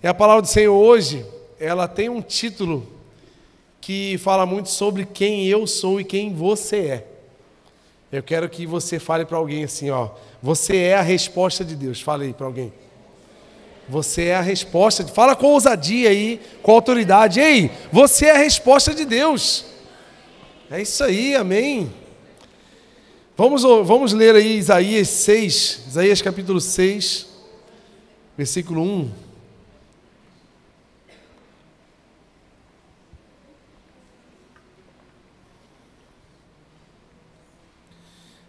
E a palavra do Senhor hoje, ela tem um título que fala muito sobre quem eu sou e quem você é. Eu quero que você fale para alguém assim, ó, você é a resposta de Deus. Fala aí para alguém. Você é a resposta. Fala com ousadia aí, com autoridade. Ei, você é a resposta de Deus. É isso aí, amém. Vamos ler aí Isaías 6, Isaías capítulo 6, versículo 1.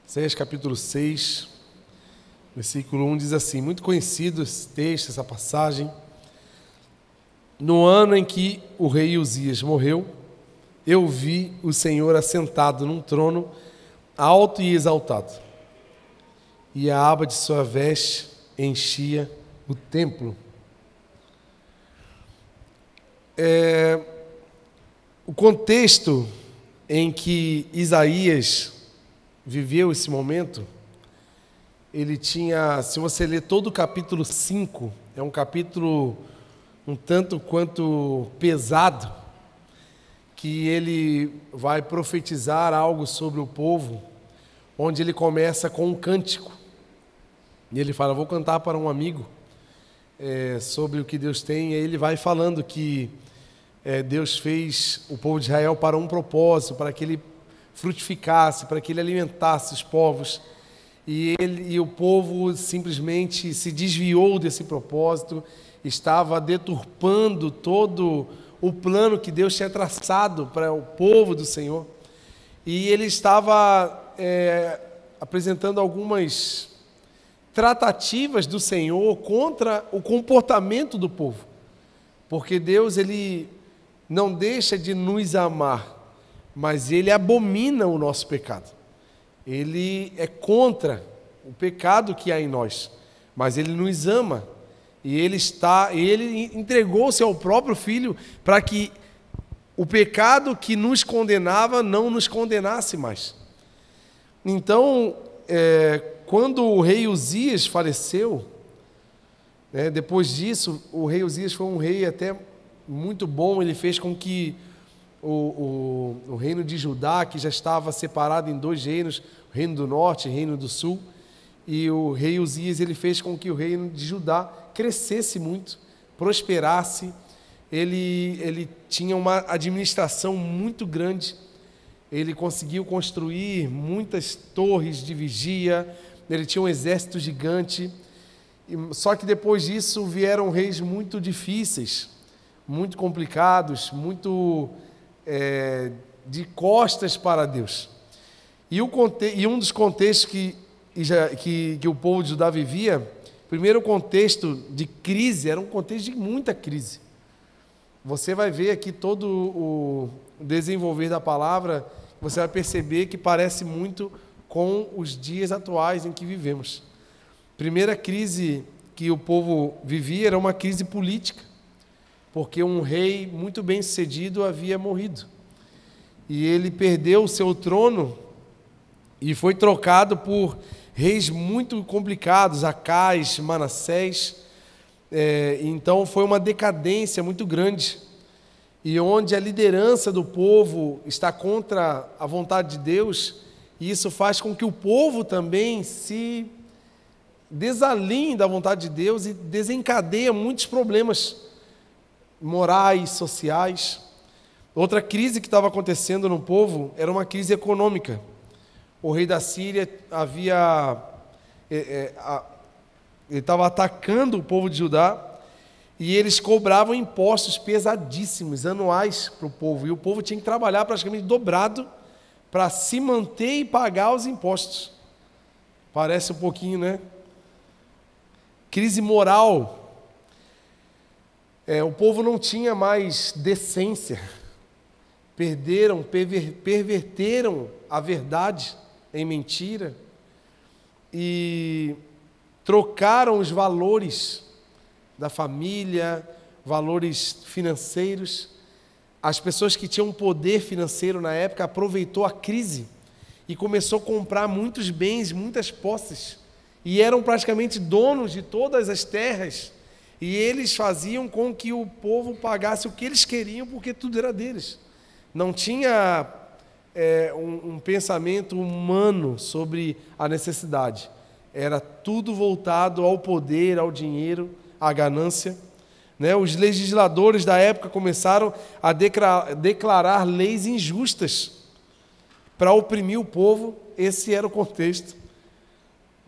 Isaías capítulo 6, versículo 1 diz assim, muito conhecido esse texto, essa passagem. No ano em que o rei Uzias morreu, eu vi o Senhor assentado num trono alto e exaltado, e a aba de sua veste enchia o templo. O contexto em que Isaías viveu esse momento, ele tinha, se você ler todo o capítulo 5, é um capítulo um tanto quanto pesado, que ele vai profetizar algo sobre o povo, onde ele começa com um cântico. E ele fala, vou cantar para um amigo sobre o que Deus tem, e aí ele vai falando que Deus fez o povo de Israel para um propósito, para que ele frutificasse, para que ele alimentasse os povos, e o povo simplesmente se desviou desse propósito, estava deturpando todo o plano que Deus tinha traçado para o povo do Senhor, e ele estava apresentando algumas tratativas do Senhor contra o comportamento do povo, porque Deus, ele não deixa de nos amar, mas ele abomina o nosso pecado. Ele é contra o pecado que há em nós, mas ele nos ama, e ele entregou o seu próprio filho para que o pecado que nos condenava não nos condenasse mais. Então, quando o rei Uzias faleceu, depois disso, o rei Uzias foi um rei até muito bom. Ele fez com que o reino de Judá, que já estava separado em dois reinos, o reino do norte e o reino do sul, e o rei Uzias, ele fez com que o reino de Judá crescesse muito, prosperasse. Ele tinha uma administração muito grande, ele conseguiu construir muitas torres de vigia, ele tinha um exército gigante, só que depois disso vieram reis muito difíceis, muito complicados, muito de costas para Deus. E um dos contextos que o povo de Judá vivia, primeiro o contexto de crise, era um contexto de muita crise. Você vai ver aqui todo o desenvolver da palavra, você vai perceber que parece muito com os dias atuais em que vivemos. Primeira crise que o povo vivia era uma crise política, porque um rei muito bem sucedido havia morrido, e ele perdeu o seu trono e foi trocado por reis muito complicados, Acais, Manassés. Então foi uma decadência muito grande, e onde a liderança do povo está contra a vontade de Deus, e isso faz com que o povo também se desalinhe da vontade de Deus e desencadeia muitos problemas morais, sociais. Outra crise que estava acontecendo no povo era uma crise econômica. O rei da Síria ele estava atacando o povo de Judá, e eles cobravam impostos pesadíssimos, anuais, para o povo, e o povo tinha que trabalhar praticamente dobrado para se manter e pagar os impostos. Parece um pouquinho, né? Crise moral. O povo não tinha mais decência, perverteram a verdade em mentira, e trocaram os valores da família, valores financeiros. As pessoas que tinham poder financeiro na época aproveitou a crise e começou a comprar muitos bens, muitas posses, e eram praticamente donos de todas as terras E eles faziam com que o povo pagasse o que eles queriam, porque tudo era deles. Não tinha um pensamento humano sobre a necessidade. Era tudo voltado ao poder, ao dinheiro, à ganância. Né? Os legisladores da época começaram a declarar leis injustas para oprimir o povo. Esse era o contexto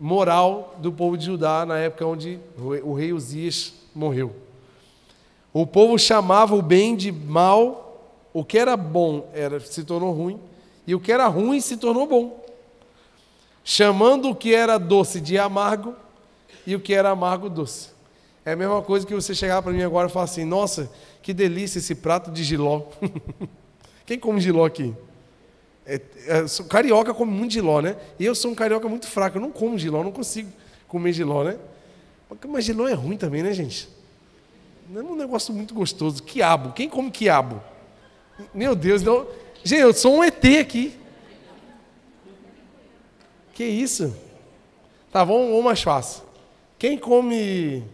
moral do povo de Judá na época onde o rei Uzias morreu. O povo chamava o bem de mal, o que era bom se tornou ruim, e o que era ruim se tornou bom. Chamando o que era doce de amargo, e o que era amargo doce. É a mesma coisa que você chegar para mim agora e falar assim: nossa, que delícia esse prato de jiló. Quem come jiló aqui? Carioca come muito jiló, né? E eu sou um carioca muito fraco, eu não como jiló, não consigo comer jiló, né? Mas jiló é ruim também, né, gente? Não é um negócio muito gostoso. Quiabo, quem come quiabo? Meu Deus, não. Gente, eu sou um ET aqui. Que isso? Tá, vamos mais fácil. Quem come...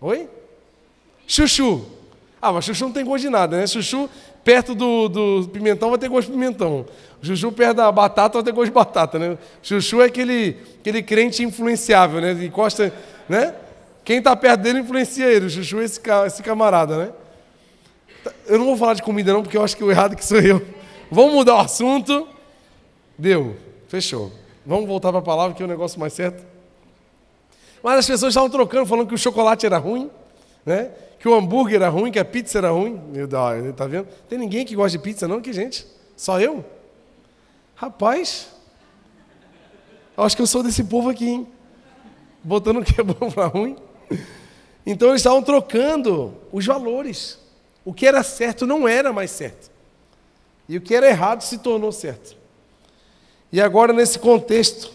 Oi? Chuchu. Ah, mas chuchu não tem gosto de nada, né? Chuchu perto do pimentão vai ter gosto de pimentão. Chuchu perto da batata vai ter gosto de batata, né? Chuchu é aquele crente influenciável, né? Encosta, né? Quem está perto dele influencia ele. O chuchu é esse camarada, né? Eu não vou falar de comida não, porque eu acho que o errado que sou eu. Vamos mudar o assunto. Deu. Fechou. Vamos voltar para a palavra, que é o negócio mais certo. Mas as pessoas estavam trocando, falando que o chocolate era ruim, né? Que o hambúrguer era ruim, que a pizza era ruim. Meu Deus, tá vendo? Tem ninguém que gosta de pizza não, que gente? Só eu? Rapaz, eu acho que eu sou desse povo aqui, hein? Botando o que é bom para ruim. Então eles estavam trocando os valores. O que era certo não era mais certo. E o que era errado se tornou certo. E agora, nesse contexto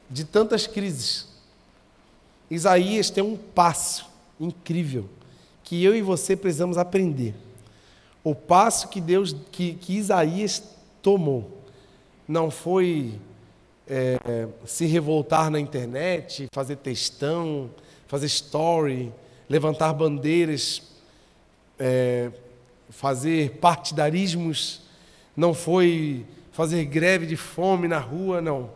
de tantas crises, Isaías tem um passo incrível que eu e você precisamos aprender. O passo que Isaías tomou não foi se revoltar na internet, fazer textão, fazer story, levantar bandeiras, fazer partidarismos, não foi fazer greve de fome na rua, não.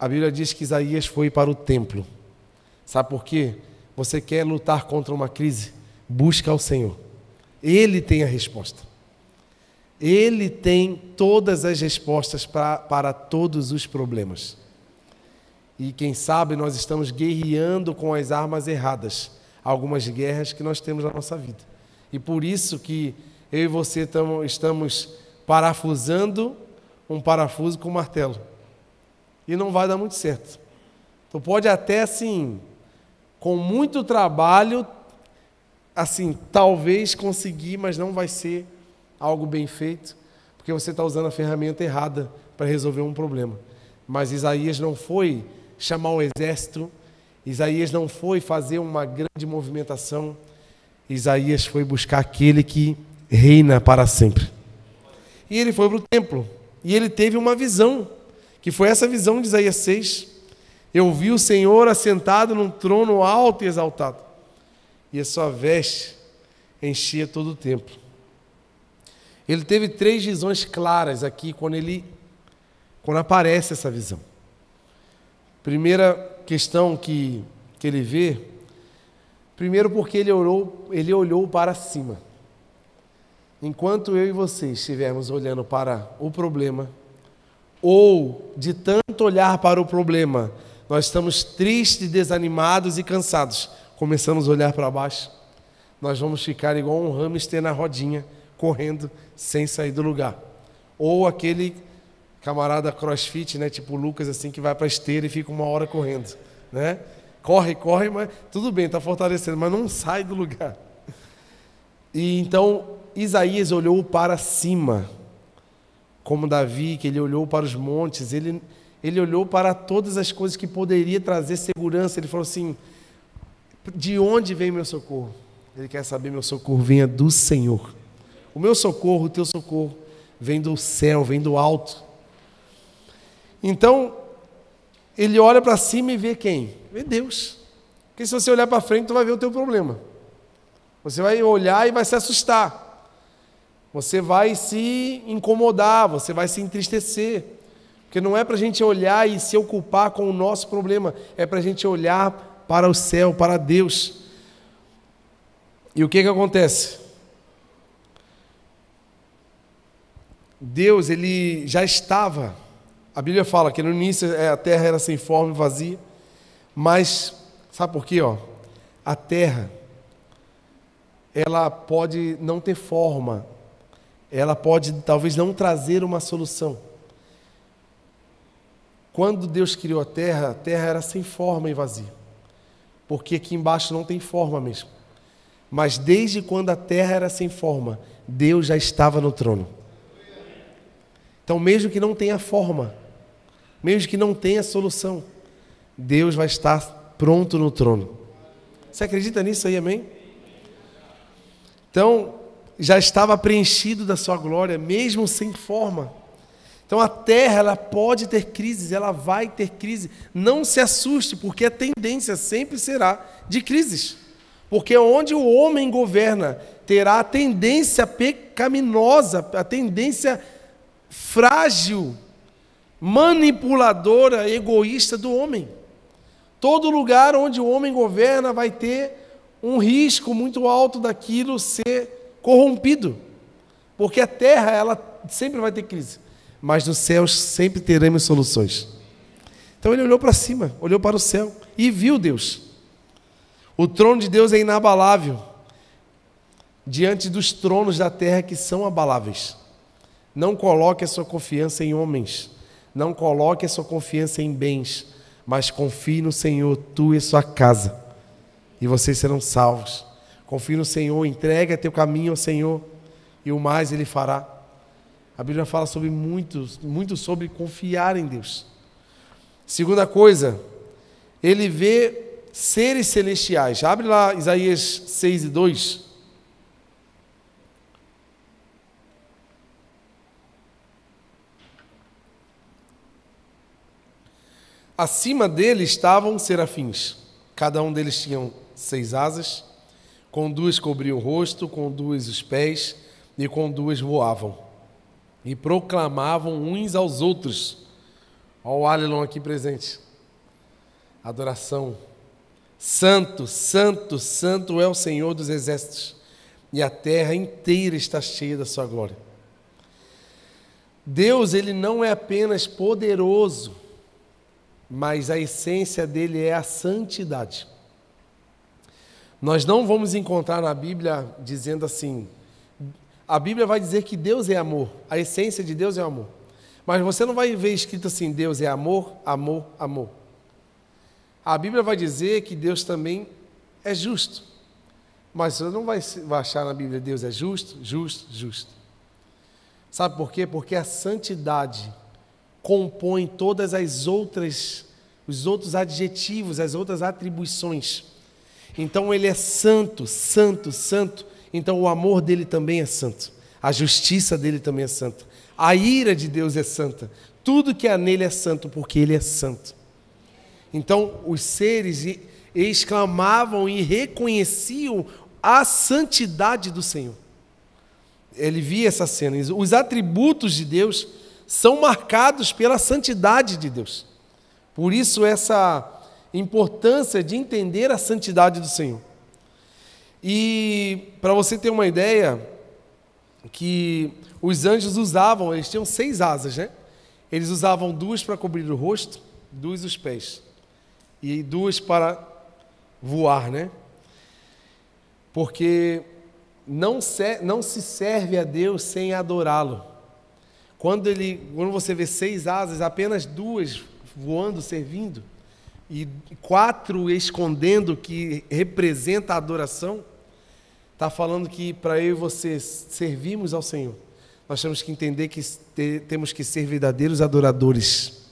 A Bíblia diz que Isaías foi para o templo. Sabe por quê? Você quer lutar contra uma crise? Busca ao Senhor. Ele tem a resposta. Ele tem todas as respostas para todos os problemas. E quem sabe nós estamos guerreando com as armas erradas. Algumas guerras que nós temos na nossa vida. E por isso que eu e você estamos parafusando um parafuso com um martelo. E não vai dar muito certo. Tu pode até assim, com muito trabalho, assim, talvez conseguir, mas não vai ser algo bem feito, porque você está usando a ferramenta errada para resolver um problema. Mas Isaías não foi chamar o exército, Isaías não foi fazer uma grande movimentação, Isaías foi buscar aquele que reina para sempre. E ele foi para o templo, e ele teve uma visão, que foi essa visão de Isaías 6. Eu vi o Senhor assentado num trono alto e exaltado, e a sua veste enchia todo o templo. Ele teve 3 visões claras aqui quando aparece essa visão. Primeira questão que ele vê, primeiro porque ele olhou para cima. Enquanto eu e você estivermos olhando para o problema, ou de tanto olhar para o problema, nós estamos tristes, desanimados e cansados, começamos a olhar para baixo, nós vamos ficar igual um hamster na rodinha, correndo sem sair do lugar. Ou aquele camarada crossfit, né, tipo Lucas, assim, que vai para a esteira e fica 1 hora correndo, né? Corre, mas tudo bem, está fortalecendo, mas não sai do lugar. E então Isaías olhou para cima, como Davi, que ele olhou para os montes, ele olhou para todas as coisas que poderia trazer segurança. Ele falou assim: de onde vem meu socorro? Ele quer saber, meu socorro venha do Senhor. O meu socorro, o teu socorro, vem do céu, vem do alto. Então, ele olha para cima e vê quem? Vê Deus. Porque se você olhar para frente, tu vai ver o teu problema. Você vai olhar e vai se assustar. Você vai se incomodar, você vai se entristecer. Porque não é para a gente olhar e se ocupar com o nosso problema, é para a gente olhar para o céu, para Deus. E o que acontece? Deus, ele já estava, a Bíblia fala que no início a terra era sem forma e vazia, mas, sabe por quê? A terra, ela pode não ter forma, ela pode talvez não trazer uma solução. Quando Deus criou a terra era sem forma e vazia, porque aqui embaixo não tem forma mesmo. Mas desde quando a terra era sem forma, Deus já estava no trono. Então, mesmo que não tenha forma, mesmo que não tenha solução, Deus vai estar pronto no trono. Você acredita nisso aí, amém? Então, já estava preenchido da sua glória, mesmo sem forma. Então, a terra, ela pode ter crises, ela vai ter crise. Não se assuste, porque a tendência sempre será de crises. Porque onde o homem governa, terá a tendência pecaminosa, a tendência frágil, manipuladora, egoísta do homem. Todo lugar onde o homem governa vai ter um risco muito alto daquilo ser corrompido. Porque a terra, ela sempre vai ter crise. Mas nos céus sempre teremos soluções. Então ele olhou para cima, olhou para o céu e viu Deus. O trono de Deus é inabalável diante dos tronos da terra que são abaláveis. Não coloque a sua confiança em homens, não coloque a sua confiança em bens, mas confie no Senhor, tu e sua casa, e vocês serão salvos. Confie no Senhor, entrega teu caminho ao Senhor, e o mais Ele fará. A Bíblia fala sobre muito sobre confiar em Deus. Segunda coisa, ele vê seres celestiais. Abre lá Isaías 6:2. Acima dele estavam serafins. Cada um deles tinha 6 asas. Com 2 cobriam o rosto, com 2 os pés, e com 2 voavam. E proclamavam uns aos outros. Olha o Alelon aqui presente. Adoração. Santo, santo, santo é o Senhor dos exércitos, e a terra inteira está cheia da sua glória. Deus, ele não é apenas poderoso, mas a essência dele é a santidade. Nós não vamos encontrar na Bíblia dizendo assim, a Bíblia vai dizer que Deus é amor, a essência de Deus é amor. Mas você não vai ver escrito assim, Deus é amor, amor, amor. A Bíblia vai dizer que Deus também é justo. Mas você não vai achar na Bíblia Deus é justo, justo, justo. Sabe por quê? Porque a santidade compõe todas os outros adjetivos, as outras atribuições. Então ele é santo, santo, santo. Então o amor dele também é santo. A justiça dele também é santa. A ira de Deus é santa. Tudo que há nele é santo, porque ele é santo. Então os seres exclamavam e reconheciam a santidade do Senhor. Ele via essa cena. Os atributos de Deus são marcados pela santidade de Deus. Por isso essa importância de entender a santidade do Senhor. E para você ter uma ideia, que os anjos usavam, eles tinham 6 asas, né? Eles usavam 2 para cobrir o rosto, 2 os pés, e 2 para voar, né? Porque não se serve a Deus sem adorá-lo. Quando você vê 6 asas, apenas 2 voando, servindo, e 4 escondendo, que representa a adoração, está falando que para eu e você servirmos ao Senhor, nós temos que entender que temos que ser verdadeiros adoradores,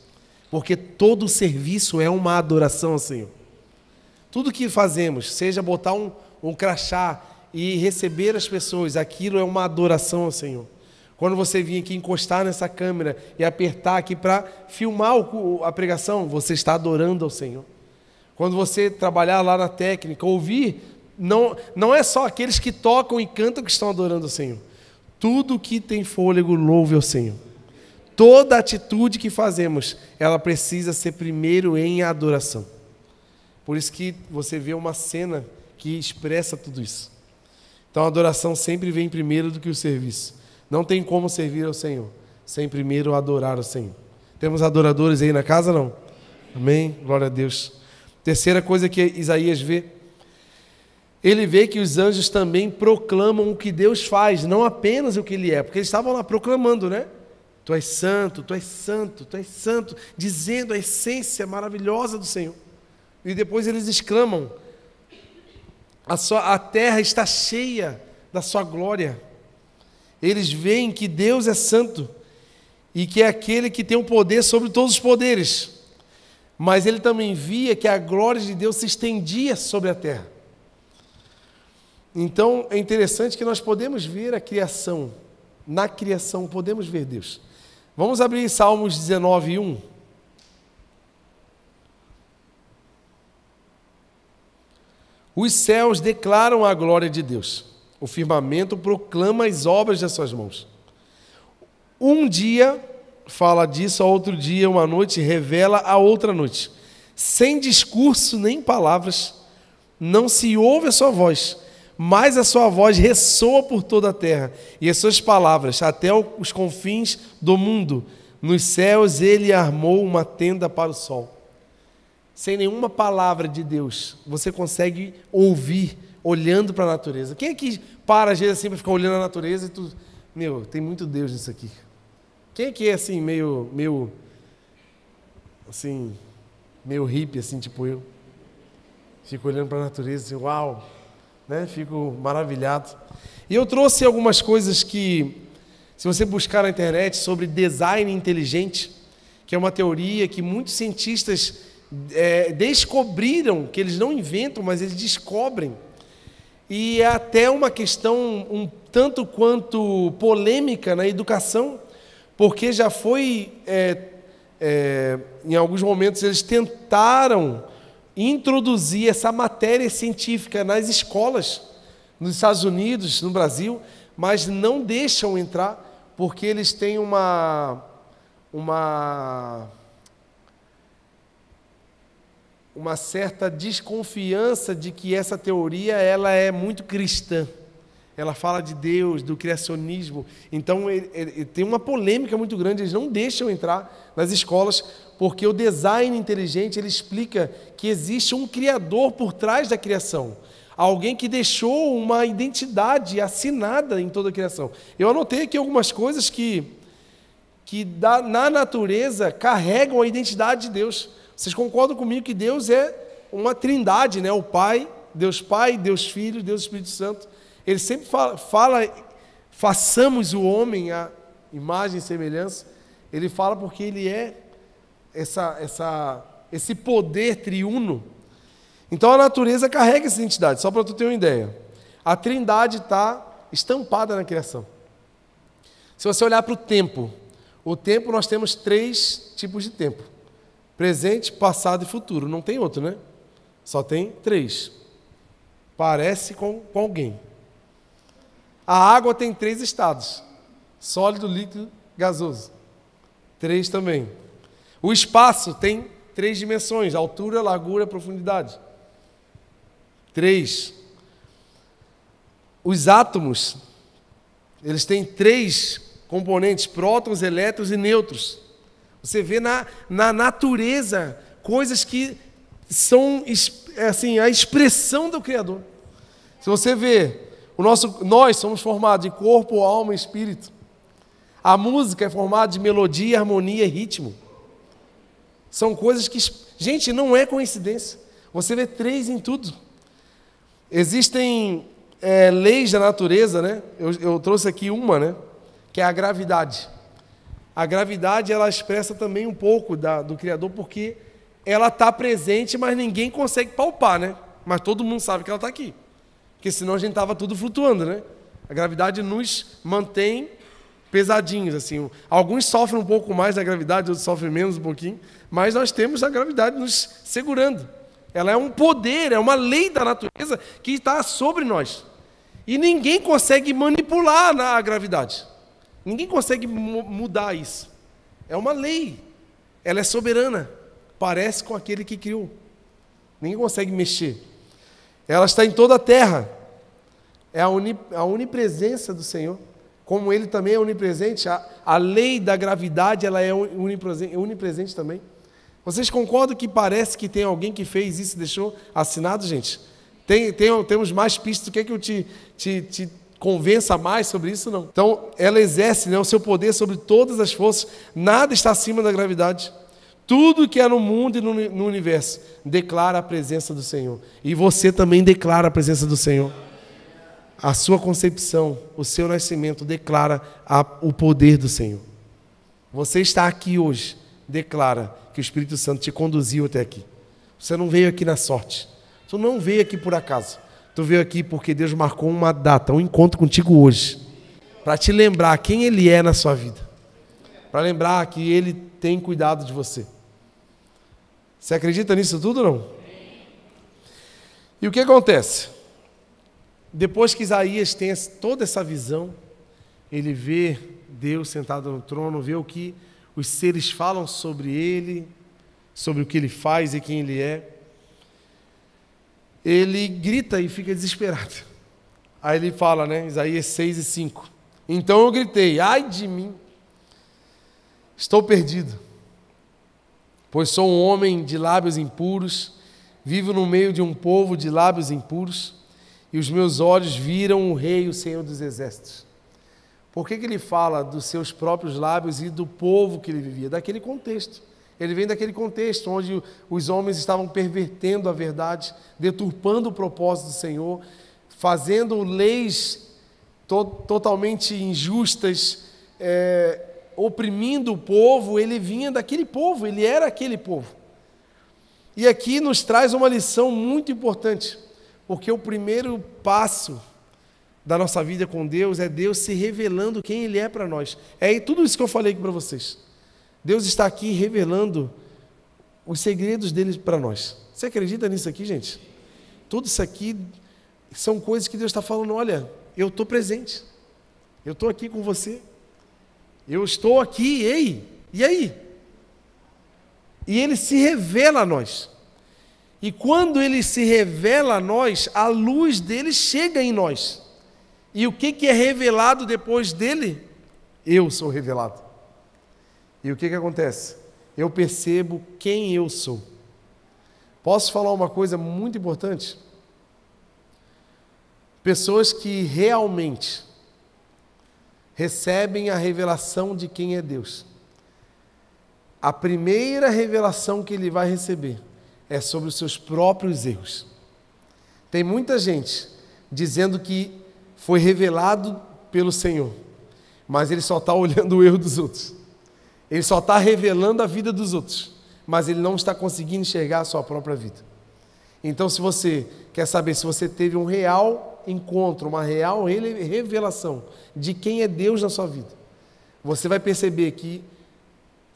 porque todo serviço é uma adoração ao Senhor. Tudo que fazemos, seja botar um crachá e receber as pessoas, aquilo é uma adoração ao Senhor. Quando você vir aqui encostar nessa câmera e apertar aqui para filmar a pregação, você está adorando ao Senhor. Quando você trabalhar lá na técnica, ouvir, não é só aqueles que tocam e cantam que estão adorando o Senhor. Tudo que tem fôlego, louve ao Senhor. Toda atitude que fazemos, ela precisa ser primeiro em adoração. Por isso que você vê uma cena que expressa tudo isso. Então a adoração sempre vem primeiro do que o serviço. Não tem como servir ao Senhor sem primeiro adorar ao Senhor. Temos adoradores aí na casa, não? Amém? Glória a Deus. Terceira coisa que Isaías vê. Ele vê que os anjos também proclamam o que Deus faz, não apenas o que Ele é. Porque eles estavam lá proclamando, né? Tu és santo, tu és santo, tu és santo, dizendo a essência maravilhosa do Senhor. E depois eles exclamam, a terra está cheia da sua glória. Eles veem que Deus é santo e que é aquele que tem o poder sobre todos os poderes. Mas ele também via que a glória de Deus se estendia sobre a terra. Então é interessante que nós podemos ver a criação. Na criação podemos ver Deus. Vamos abrir Salmos 19, 1. Os céus declaram a glória de Deus. O firmamento proclama as obras das suas mãos. Um dia fala disso, a outro dia, uma noite, revela a outra noite. Sem discurso nem palavras, não se ouve a sua voz, mas a sua voz ressoa por toda a terra, e as suas palavras até os confins do mundo. Nos céus ele armou uma tenda para o sol. Sem nenhuma palavra de Deus, você consegue ouvir, olhando para a natureza. Quem é que para às vezes assim para ficar olhando a natureza e tu, tem muito Deus nisso aqui? Quem é que é assim, meio hippie, assim, tipo eu? Fico olhando para a natureza assim, uau, né? Fico maravilhado. E eu trouxe algumas coisas que, se você buscar na internet sobre design inteligente, que é uma teoria que muitos cientistas descobriram, que eles não inventam, mas eles descobrem. E é até uma questão um tanto quanto polêmica na educação, porque já foi, em alguns momentos, eles tentaram introduzir essa matéria científica nas escolas, nos Estados Unidos, no Brasil, mas não deixam entrar, porque eles têm uma certa desconfiança de que essa teoria ela é muito cristã. Ela fala de Deus, do criacionismo. Então, ele tem uma polêmica muito grande. Eles não deixam entrar nas escolas, porque o design inteligente ele explica que existe um criador por trás da criação. Alguém que deixou uma identidade assinada em toda a criação. Eu anotei aqui algumas coisas que na natureza carregam a identidade de Deus. Vocês concordam comigo que Deus é uma trindade, né? O Pai, Deus Filho, Deus Espírito Santo. Ele sempre fala, façamos o homem à imagem e semelhança. Ele fala porque ele é esse poder triuno. Então a natureza carrega essa identidade, só para tu ter uma ideia. A trindade está estampada na criação. Se você olhar para o tempo nós temos 3 tipos de tempo. Presente, passado e futuro. Não tem outro, né? Só tem 3. Parece com alguém. A água tem 3 estados. Sólido, líquido, gasoso. 3 também. O espaço tem 3 dimensões. Altura, largura, profundidade. 3. Os átomos, eles têm 3 componentes. Prótons, elétrons e nêutrons. Você vê na natureza coisas que são assim, a expressão do Criador. Se você vê, nós somos formados de corpo, alma e espírito. A música é formada de melodia, harmonia e ritmo. São coisas que, gente, não é coincidência. Você vê 3 em tudo. Existem leis da natureza, né? Eu trouxe aqui uma, né? Que é a gravidade. A gravidade, ela expressa também um pouco do Criador, porque ela está presente, mas ninguém consegue palpar, né? Mas todo mundo sabe que ela está aqui. Porque senão a gente estava tudo flutuando, né? A gravidade nos mantém pesadinhos, assim. Alguns sofrem um pouco mais da gravidade, outros sofrem menos um pouquinho, mas nós temos a gravidade nos segurando. Ela é um poder, é uma lei da natureza que está sobre nós. E ninguém consegue manipular a gravidade. Ninguém consegue mudar isso. É uma lei. Ela é soberana. Parece com aquele que criou. Ninguém consegue mexer. Ela está em toda a terra. É a onipresença do Senhor. Como Ele também é onipresente, a lei da gravidade ela é onipresente também. Vocês concordam que parece que tem alguém que fez isso e deixou assinado, gente? Temos mais pistas. Quer que eu te convença mais sobre isso? Não. Então, ela exerce, né, o seu poder sobre todas as forças. Nada está acima da gravidade. Tudo que é no mundo e no universo declara a presença do Senhor. E você também declara a presença do Senhor. A sua concepção, o seu nascimento declara o poder do Senhor. Você está aqui hoje, declara que o Espírito Santo te conduziu até aqui. Você não veio aqui na sorte. Tu não veio aqui por acaso. Tu veio aqui porque Deus marcou uma data, um encontro contigo hoje, para te lembrar quem Ele é na sua vida. Para lembrar que Ele tem cuidado de você. Você acredita nisso tudo ou não? E o que acontece? Depois que Isaías tem toda essa visão, ele vê Deus sentado no trono, vê o que os seres falam sobre ele, sobre o que ele faz e quem ele é. Ele grita e fica desesperado. Aí ele fala, né, Isaías 6:5. Então eu gritei, ai de mim, estou perdido, pois sou um homem de lábios impuros, vivo no meio de um povo de lábios impuros, e os meus olhos viram o Rei, o Senhor dos Exércitos. Por que ele fala dos seus próprios lábios e do povo que ele vivia? Daquele contexto. Ele vem daquele contexto onde os homens estavam pervertendo a verdade, deturpando o propósito do Senhor, fazendo leis totalmente injustas, oprimindo o povo. Ele vinha daquele povo, ele era aquele povo. E aqui nos traz uma lição muito importante, porque o primeiro passo da nossa vida com Deus é Deus se revelando quem Ele é para nós. É tudo isso que eu falei aqui para vocês. Deus está aqui revelando os segredos dele para nós. Você acredita nisso aqui, gente? Tudo isso aqui são coisas que Deus está falando, olha, eu estou presente. Eu estou aqui com você. Eu estou aqui, ei, e aí? E Ele se revela a nós. E quando Ele se revela a nós, a luz dele chega em nós. E o que é revelado depois dele? Eu sou revelado. E o que acontece? Eu percebo quem eu sou. Posso falar uma coisa muito importante? Pessoas que realmente recebem a revelação de quem é Deus. A primeira revelação que ele vai receber é sobre os seus próprios erros. Tem muita gente dizendo que foi revelado pelo Senhor, mas ele só está olhando o erro dos outros. Ele só está revelando a vida dos outros, mas ele não está conseguindo enxergar a sua própria vida. Então, se você quer saber se você teve um real encontro, uma real revelação de quem é Deus na sua vida, você vai perceber que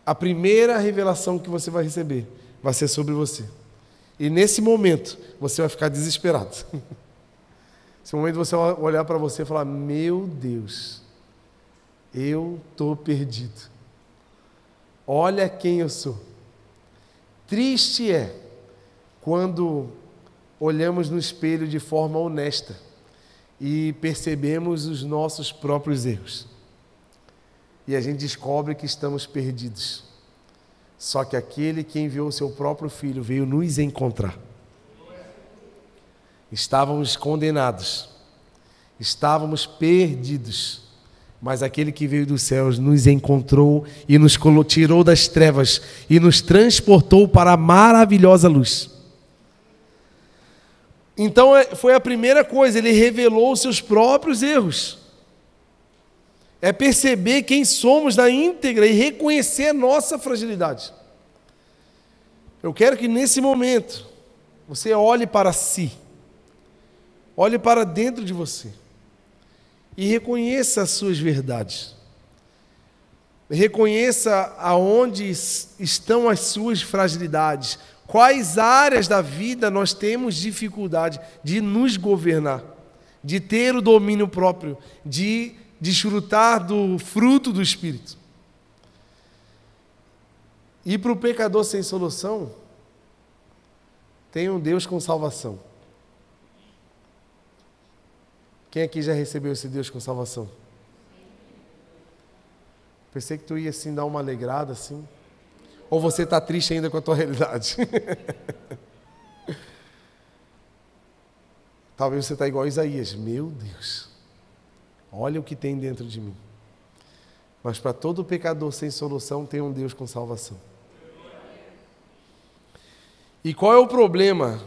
a primeira revelação que você vai receber vai ser sobre você. E nesse momento, você vai ficar desesperado. Nesse momento você vai olhar para você e falar, meu Deus, eu estou perdido. Olha quem eu sou. Triste é quando olhamos no espelho de forma honesta e percebemos os nossos próprios erros. E a gente descobre que estamos perdidos. Só que aquele que enviou o seu próprio Filho veio nos encontrar. Estávamos condenados, estávamos perdidos, mas aquele que veio dos céus nos encontrou e nos tirou das trevas e nos transportou para a maravilhosa luz. Então foi a primeira coisa, ele revelou os seus próprios erros. É perceber quem somos na íntegra e reconhecer a nossa fragilidade. Eu quero que nesse momento você olhe para si, olhe para dentro de você e reconheça as suas verdades. Reconheça aonde estão as suas fragilidades, Quais áreas da vida nós temos dificuldade de nos governar, de ter o domínio próprio, de desfrutar do fruto do Espírito? E para o pecador sem solução, tem um Deus com salvação. Quem aqui já recebeu esse Deus com salvação? Pensei que tu ia assim dar uma alegrada assim. Ou você está triste ainda com a tua realidade? Talvez você está igual a Isaías. Meu Deus, olha o que tem dentro de mim. Mas para todo pecador sem solução tem um Deus com salvação. E qual é o problema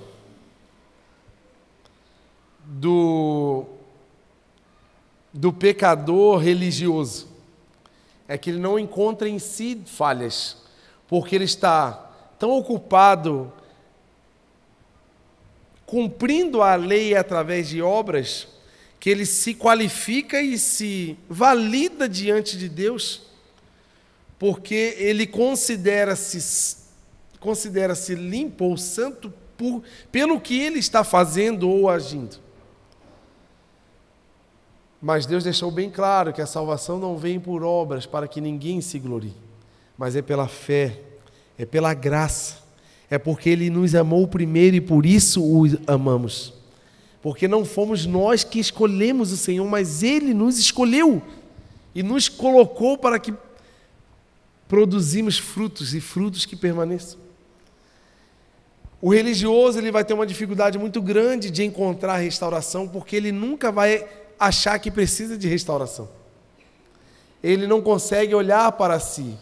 do pecador religioso? É que ele não encontra em si falhas, porque ele está tão ocupado cumprindo a lei através de obras, que ele se qualifica e se valida diante de Deus, porque ele considera-se limpo ou santo pelo que ele está fazendo ou agindo. Mas Deus deixou bem claro que a salvação não vem por obras para que ninguém se glorie, mas é pela fé, é pela graça, é porque Ele nos amou primeiro e por isso o amamos. Porque não fomos nós que escolhemos o Senhor, mas Ele nos escolheu e nos colocou para que produzimos frutos e frutos que permaneçam. O religioso ele vai ter uma dificuldade muito grande de encontrar restauração, porque ele nunca vai achar que precisa de restauração. Ele não consegue olhar para si,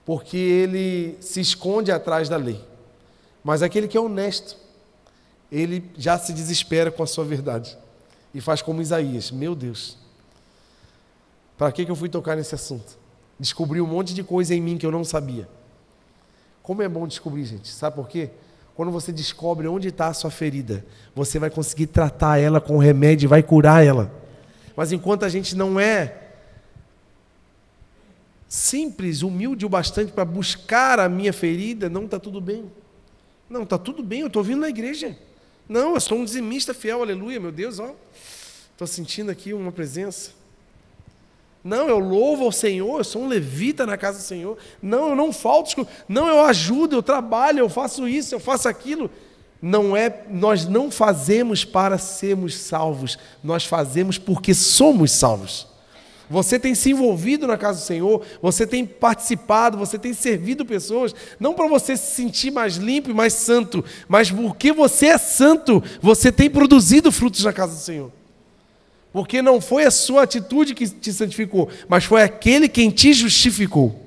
porque ele se esconde atrás da lei. Mas aquele que é honesto, ele já se desespera com a sua verdade e faz como Isaías. Meu Deus, para que eu fui tocar nesse assunto? Descobri um monte de coisa em mim que eu não sabia. Como é bom descobrir, gente, sabe por quê? Quando você descobre onde está a sua ferida, você vai conseguir tratar ela com remédio e vai curar ela. Mas enquanto a gente não é simples, humilde o bastante para buscar a minha ferida, não está tudo bem. Não, está tudo bem, eu estou vindo na igreja. Não, eu sou um dizimista fiel, aleluia, meu Deus, ó. Estou sentindo aqui uma presença. Não, eu louvo ao Senhor, eu sou um levita na casa do Senhor. Não, eu não falto. Não, eu ajudo, eu trabalho, eu faço isso, eu faço aquilo. Nós não fazemos para sermos salvos, nós fazemos porque somos salvos. Você tem se envolvido na casa do Senhor, você tem participado, você tem servido pessoas, não para você se sentir mais limpo e mais santo, mas porque você é santo, você tem produzido frutos na casa do Senhor. Porque não foi a sua atitude que te santificou, mas foi aquele quem te justificou.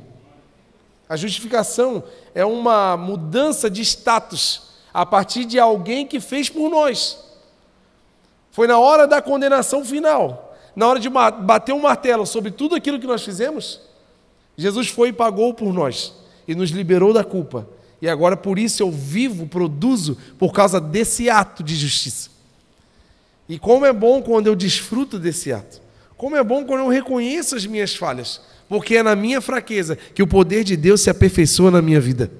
A justificação é uma mudança de status a partir de alguém que fez por nós. Foi na hora da condenação final, na hora de bater um martelo sobre tudo aquilo que nós fizemos, Jesus foi e pagou por nós e nos liberou da culpa. E agora por isso eu vivo, produzo por causa desse ato de justiça. E como é bom quando eu desfruto desse ato. Como é bom quando eu reconheço as minhas falhas. Porque é na minha fraqueza que o poder de Deus se aperfeiçoa na minha vida.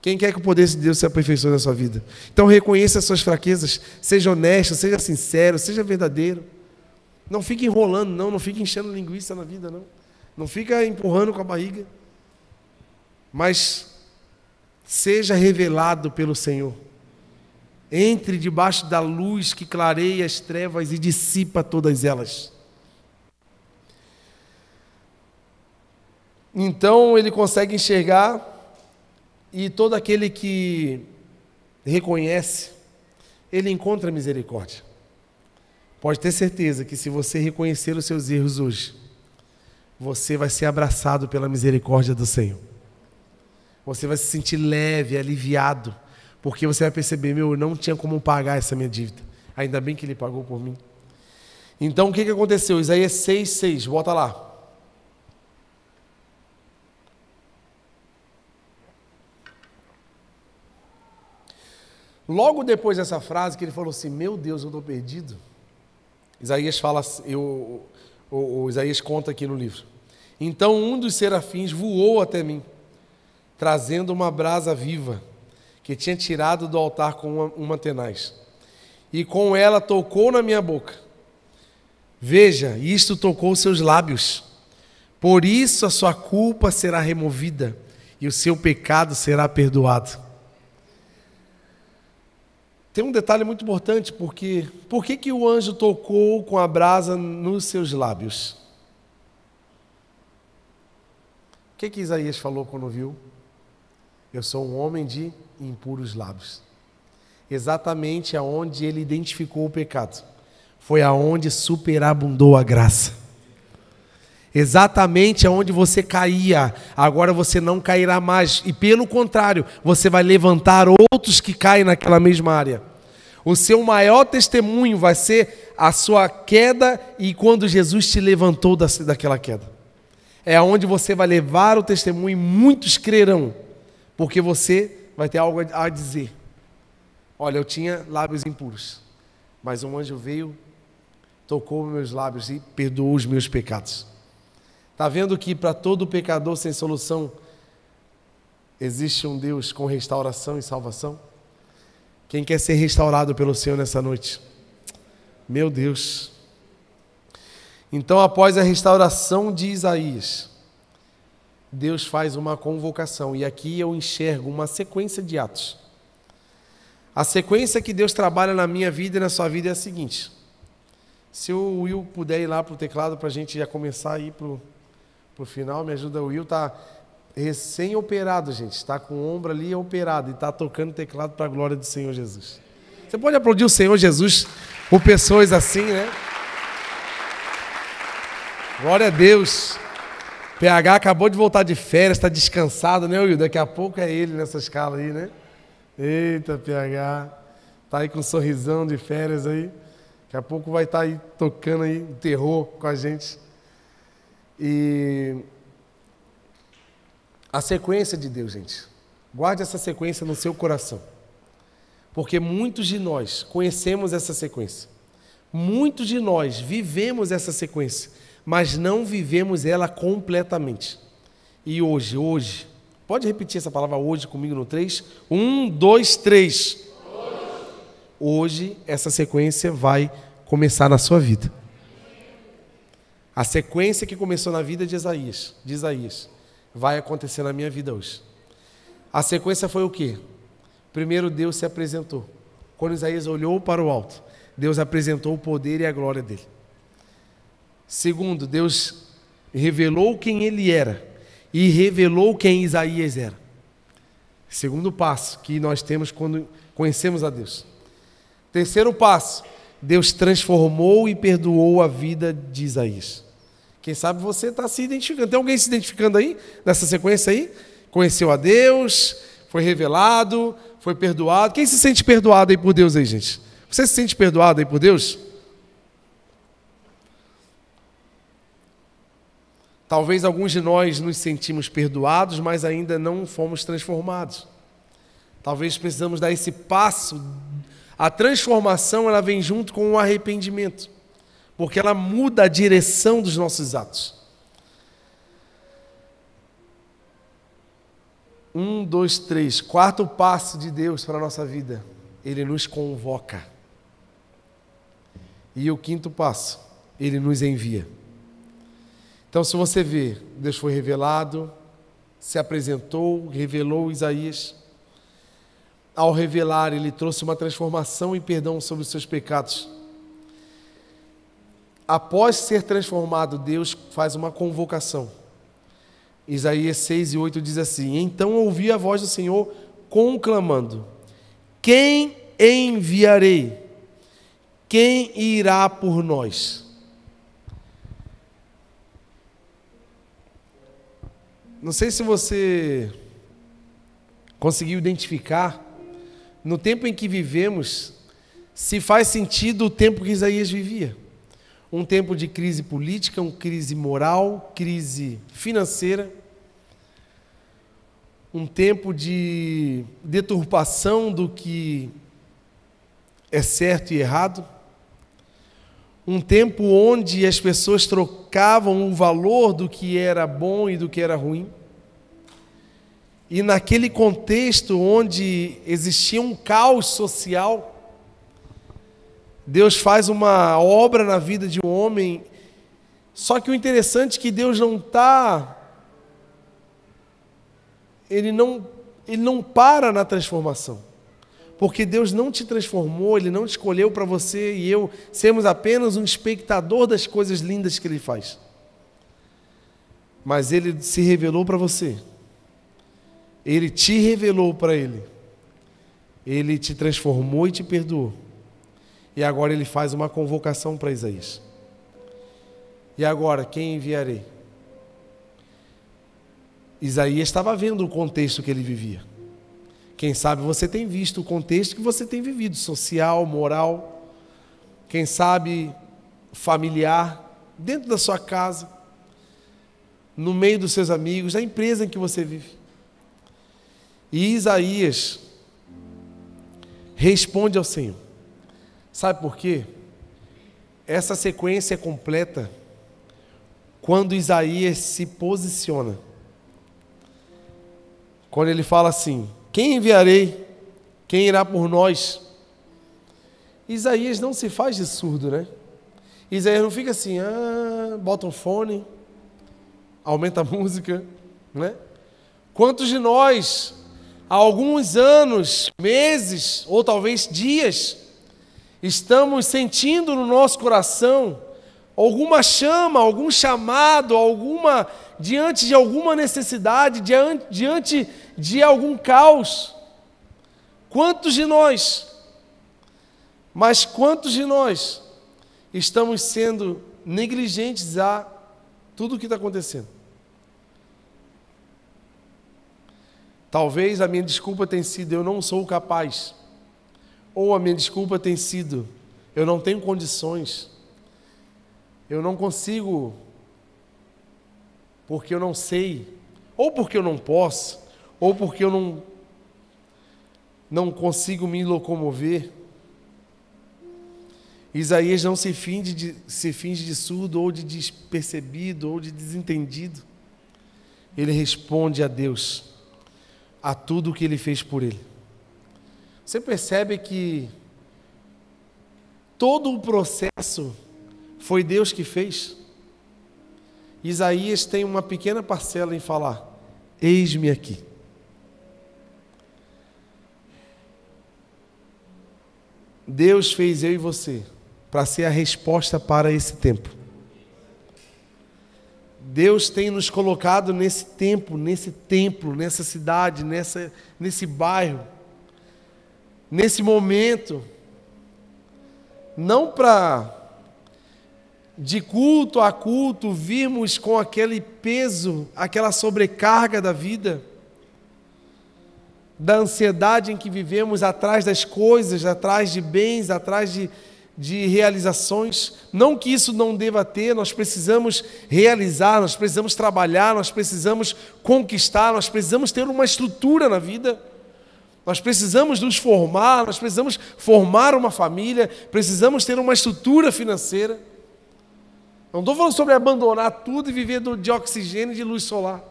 Quem quer que o poder de Deus se aperfeiçoe na sua vida? Então reconheça as suas fraquezas. Seja honesto, seja sincero, seja verdadeiro. Não fique enrolando, não fique enchendo linguiça na vida, não. Não fica empurrando com a barriga. Mas seja revelado pelo Senhor. Entre debaixo da luz que clareia as trevas e dissipa todas elas. Então ele consegue enxergar, e todo aquele que reconhece, ele encontra misericórdia. Pode ter certeza que se você reconhecer os seus erros hoje, você vai ser abraçado pela misericórdia do Senhor. Você vai se sentir leve, aliviado, porque você vai perceber, eu não tinha como pagar essa minha dívida. Ainda bem que Ele pagou por mim. Então, o que aconteceu? Isaías 6:6, volta lá. Logo depois dessa frase, que ele falou assim, meu Deus, eu estou perdido. Isaías fala, Isaías conta aqui no livro. Então um dos serafins voou até mim, trazendo uma brasa viva que tinha tirado do altar com uma tenaz. E com ela tocou na minha boca. Veja, isto tocou os seus lábios. Por isso a sua culpa será removida e o seu pecado será perdoado. Tem um detalhe muito importante, porque por que o anjo tocou com a brasa nos seus lábios? O que Isaías falou quando viu? Eu sou um homem de impuros lábios. Exatamente aonde ele identificou o pecado. Foi aonde superabundou a graça. Exatamente aonde você caía, agora você não cairá mais. E pelo contrário, você vai levantar outros que caem naquela mesma área. O seu maior testemunho vai ser a sua queda e quando Jesus te levantou daquela queda. É onde você vai levar o testemunho e muitos crerão, porque você vai ter algo a dizer. Olha, eu tinha lábios impuros, mas um anjo veio, tocou meus lábios e perdoou os meus pecados. Está vendo que para todo pecador sem solução existe um Deus com restauração e salvação? Quem quer ser restaurado pelo Senhor nessa noite? Meu Deus! Então, após a restauração de Isaías, Deus faz uma convocação, e aqui eu enxergo uma sequência de atos. A sequência que Deus trabalha na minha vida e na sua vida é a seguinte. Se o Will puder ir lá para o teclado para a gente já começar a ir para o final, me ajuda. O Will está recém-operado, gente. Está com o ombro ali operado e está tocando teclado para a glória do Senhor Jesus. Você pode aplaudir o Senhor Jesus por pessoas assim, né? Glória a Deus. PH acabou de voltar de férias, está descansado, né, Will? Daqui a pouco é ele nessa escala aí, né? Eita, PH. Está aí com um sorrisão de férias aí. Daqui a pouco vai estar aí tocando aí o terror com a gente. E a sequência de Deus, gente. Guarde essa sequência no seu coração. Porque muitos de nós conhecemos essa sequência. Muitos de nós vivemos essa sequência, mas não vivemos ela completamente. E hoje, pode repetir essa palavra hoje comigo no 3? 1, 2, 3. Hoje, essa sequência vai começar na sua vida. A sequência que começou na vida de Isaías, vai acontecer na minha vida hoje. A sequência foi o quê? Primeiro, Deus se apresentou. Quando Isaías olhou para o alto, Deus apresentou o poder e a glória dele. Segundo, Deus revelou quem ele era e revelou quem Isaías era. Segundo passo que nós temos quando conhecemos a Deus. Terceiro passo, Deus transformou e perdoou a vida de Isaías. Quem sabe você está se identificando. Tem alguém se identificando aí, nessa sequência aí? Conheceu a Deus, foi revelado, foi perdoado. Quem se sente perdoado aí por Deus aí, gente? Você se sente perdoado aí por Deus? Talvez alguns de nós nos sentimos perdoados, mas ainda não fomos transformados. Talvez precisamos dar esse passo. A transformação, ela vem junto com o arrependimento, porque ela muda a direção dos nossos atos. 1, 2, 3. Quarto passo de Deus para a nossa vida. Ele nos convoca. E o quinto passo, Ele nos envia. Então, se você vê, Deus foi revelado, se apresentou, revelou Isaías. Ao revelar, Ele trouxe uma transformação e perdão sobre os seus pecados. Após ser transformado, Deus faz uma convocação. Isaías 6 e 8 diz assim: Então ouvi a voz do Senhor conclamando: Quem enviarei? Quem irá por nós? Não sei se você conseguiu identificar, no tempo em que vivemos, se faz sentido o tempo que Isaías vivia. Um tempo de crise política, uma crise moral, crise financeira, um tempo de deturpação do que é certo e errado, um tempo onde as pessoas trocavam o valor do que era bom e do que era ruim. E naquele contexto onde existia um caos social, Deus faz uma obra na vida de um homem. Só que o interessante é que Deus não está, Ele não para na transformação. Porque Deus não te transformou, Ele não te escolheu para você e eu sermos apenas um espectador das coisas lindas que Ele faz. Mas Ele se revelou para você. Ele te revelou para Ele. Ele te transformou e te perdoou. E agora Ele faz uma convocação para Isaías. E agora, quem enviarei? Isaías estava vendo o contexto que ele vivia. Quem sabe você tem visto o contexto que você tem vivido, social, moral, quem sabe familiar, dentro da sua casa, no meio dos seus amigos, na empresa em que você vive. E Isaías responde ao Senhor. Sabe por quê? Essa sequência é completa quando Isaías se posiciona. Quando ele fala assim: quem enviarei? Quem irá por nós? Isaías não se faz de surdo, né? Isaías não fica assim, bota um fone, aumenta a música, né? Quantos de nós, há alguns anos, meses, ou talvez dias, estamos sentindo no nosso coração alguma chama, algum chamado, diante de alguma necessidade, diante de algum caos? Quantos de nós, mas quantos de nós estamos sendo negligentes a tudo o que está acontecendo? Talvez a minha desculpa tenha sido: eu não sou capaz. Ou a minha desculpa tem sido: eu não tenho condições. Eu não consigo, porque eu não sei, ou porque eu não posso, ou porque eu não consigo me locomover. Isaías não se finge de surdo, ou de despercebido, ou de desentendido. Ele responde a Deus, a tudo o que Ele fez por ele. Você percebe que todo o processo foi Deus que fez? Isaías tem uma pequena parcela em falar: eis-me aqui. Deus fez eu e você para ser a resposta para esse tempo. Deus tem nos colocado nesse tempo, nesse templo, nessa cidade, nesse bairro, nesse momento, não para de culto a culto virmos com aquele peso, aquela sobrecarga da vida, da ansiedade em que vivemos, atrás das coisas, atrás de bens, atrás de realizações. Não que isso não deva ter, nós precisamos realizar, nós precisamos trabalhar, nós precisamos conquistar, nós precisamos ter uma estrutura na vida, nós precisamos nos formar, nós precisamos formar uma família, precisamos ter uma estrutura financeira. Não estou falando sobre abandonar tudo e viver de oxigênio e de luz solar.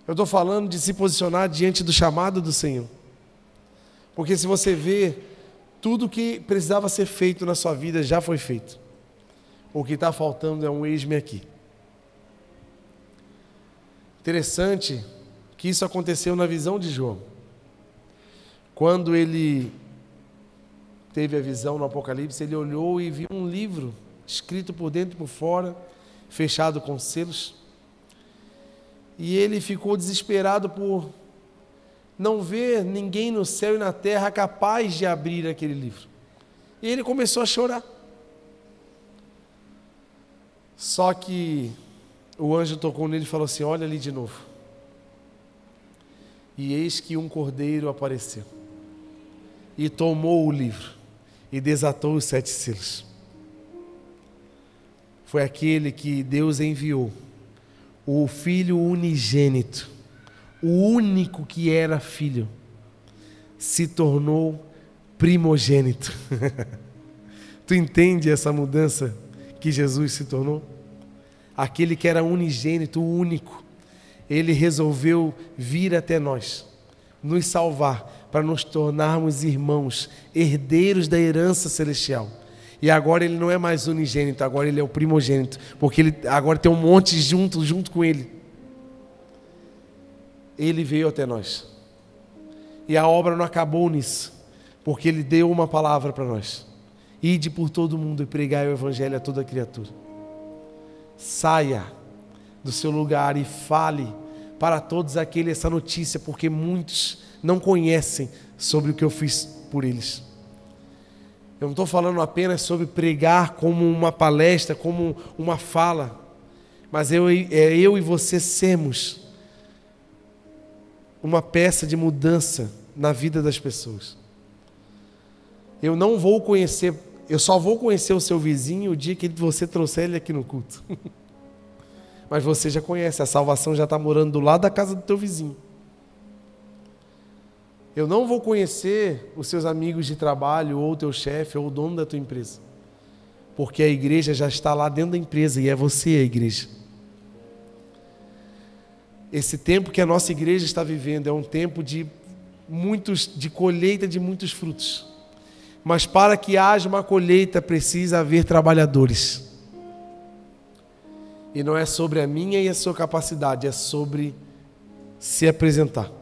Eu estou falando de se posicionar diante do chamado do Senhor. Porque se você vê, tudo que precisava ser feito na sua vida já foi feito. O que está faltando é um eis-me aqui. Interessante que isso aconteceu na visão de João. Quando ele teve a visão no Apocalipse, ele olhou e viu um livro escrito por dentro e por fora, fechado com selos. E ele ficou desesperado por não ver ninguém no céu e na terra capaz de abrir aquele livro. E ele começou a chorar. Só que o anjo tocou nele e falou assim: olha ali de novo. E eis que um cordeiro apareceu e tomou o livro e desatou os 7 selos. Foi aquele que Deus enviou, o Filho unigênito, o único que era filho, se tornou primogênito. Tu entende essa mudança que Jesus se tornou? Aquele que era unigênito, o único, Ele resolveu vir até nós, nos salvar, para nos tornarmos irmãos, herdeiros da herança celestial. E agora ele não é mais unigênito, agora ele é o primogênito, porque ele agora tem um monte junto com ele. Ele veio até nós. E a obra não acabou nisso, porque ele deu uma palavra para nós. Ide por todo mundo e pregai o evangelho a toda criatura. Saia do seu lugar e fale para todos aqueles essa notícia, porque muitos não conhecem sobre o que eu fiz por eles. Eu não estou falando apenas sobre pregar como uma palestra, como uma fala, mas eu e você sermos uma peça de mudança na vida das pessoas. Eu só vou conhecer o seu vizinho o dia que você trouxer ele aqui no culto. Mas você já conhece, a salvação já está morando do lado da casa do teu vizinho. Eu não vou conhecer os seus amigos de trabalho, ou o teu chefe, ou o dono da tua empresa. Porque a igreja já está lá dentro da empresa e é você a igreja. Esse tempo que a nossa igreja está vivendo é um tempo de colheita de muitos frutos. Mas para que haja uma colheita precisa haver trabalhadores. E não é sobre a minha e a sua capacidade, é sobre se apresentar.